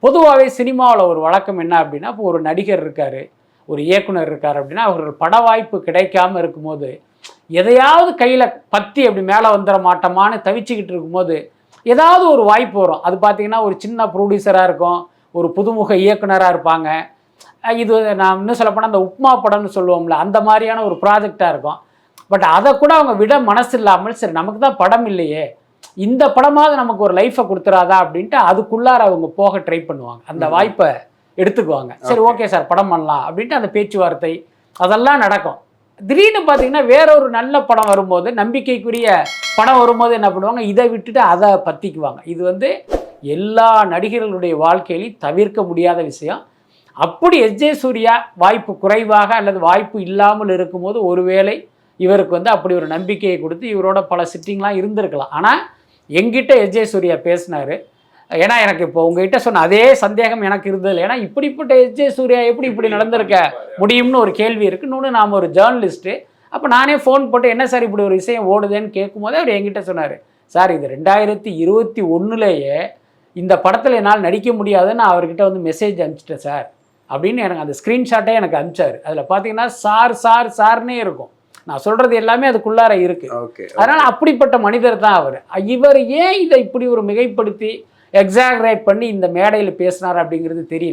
பொதுவாகவே சினிமாவில் ஒரு வழக்கம் என்ன அப்படின்னா, இப்போ ஒரு நடிகர் இருக்கார், ஒரு இயக்குனர் இருக்கார் அப்படின்னா, அவர்கள் பட வாய்ப்பு கிடைக்காம இருக்கும்போது எதையாவது கையில் பற்றி அப்படி மேலே வந்துட மாட்டோமான்னு தவிச்சுக்கிட்டு இருக்கும்போது ஏதாவது ஒரு வாய்ப்பு வரும். அது பார்த்தீங்கன்னா ஒரு சின்ன ப்ரொடியூசராக இருக்கும், ஒரு புதுமுக இயக்குனராக இருப்பாங்க. இது நான் இன்னும் சொல்லப்போனால் அந்த உப்மா படம்னு சொல்லுவோம்ல, அந்த மாதிரியான ஒரு ப்ராஜெக்டாக இருக்கும். பட் அதை கூட அவங்க விட மனசு இல்லாமல், சரி நமக்கு தான் படம் இல்லையே, இந்த படமாவது நமக்கு ஒரு லைஃப்பை கொடுத்துறாதா அப்படின்ட்டு அதுக்குள்ளார அவங்க போக ட்ரை பண்ணுவாங்க. அந்த வாய்ப்பை எடுத்துக்குவாங்க. சரி ஓகே சார் படம் பண்ணலாம் அப்படின்ட்டு அந்த பேச்சுவார்த்தை அதெல்லாம் நடக்கும். திடீர்னு பார்த்தீங்கன்னா வேற ஒரு நல்ல படம் வரும்போது, நம்பிக்கைக்குரிய படம் வரும்போது என்ன பண்ணுவாங்க, இதை விட்டுட்டு அதை பற்றிக்குவாங்க. இது எல்லா நடிகர்களுடைய வாழ்க்கையிலையும் தவிர்க்க முடியாத விஷயம். அப்படி எஸ்.ஜே. சூர்யா வாய்ப்பு குறைவாக அல்லது வாய்ப்பு இல்லாமல் இருக்கும்போது ஒருவேளை இவருக்கு அப்படி ஒரு நம்பிக்கையை கொடுத்து இவரோட பல சிட்டிங்லாம் இருந்திருக்கலாம். ஆனால் எங்கிட்ட எஸ்.ஜே. சூர்யா பேசினார். ஏன்னா எனக்கு இப்போ உங்ககிட்ட சொன்ன அதே சந்தேகம் எனக்கு இருந்தது. ஏன்னா இப்படிப்பட்ட எஸ்.ஜே. சூர்யா எப்படி இப்படி நடந்திருக்க முடியும்னு ஒரு கேள்வி இருக்குது. இன்னொன்று நாம் ஒரு ஜேர்னலிஸ்ட்டு. அப்போ நானே ஃபோன் போட்டு என்ன சார் இப்படி ஒரு விஷயம் ஓடுதுன்னு கேட்கும்போது அவர் என்கிட்ட சொன்னார், சார் இது 2021 இந்த படத்தில் என்னால் நடிக்க முடியாதுன்னு அவர்கிட்ட மெசேஜ் அனுப்பிச்சிட்டேன் சார் அப்படின்னு எனக்கு அந்த ஸ்க்ரீன்ஷாட்டே எனக்கு அனுப்பிச்சார். அதில் பார்த்தீங்கன்னா சார்னே இருக்கும். நான் சொல்கிறது எல்லாமே அதுக்குள்ளார இருக்குது. அதனால் அப்படிப்பட்ட மனிதர் தான் அவர். இவர் ஏன் இதை இப்படி ஒரு மிகைப்படுத்தி எக்ஸாகரேட் பண்ணி இந்த மேடையில் பேசினார் அப்படிங்கிறது தெரியல.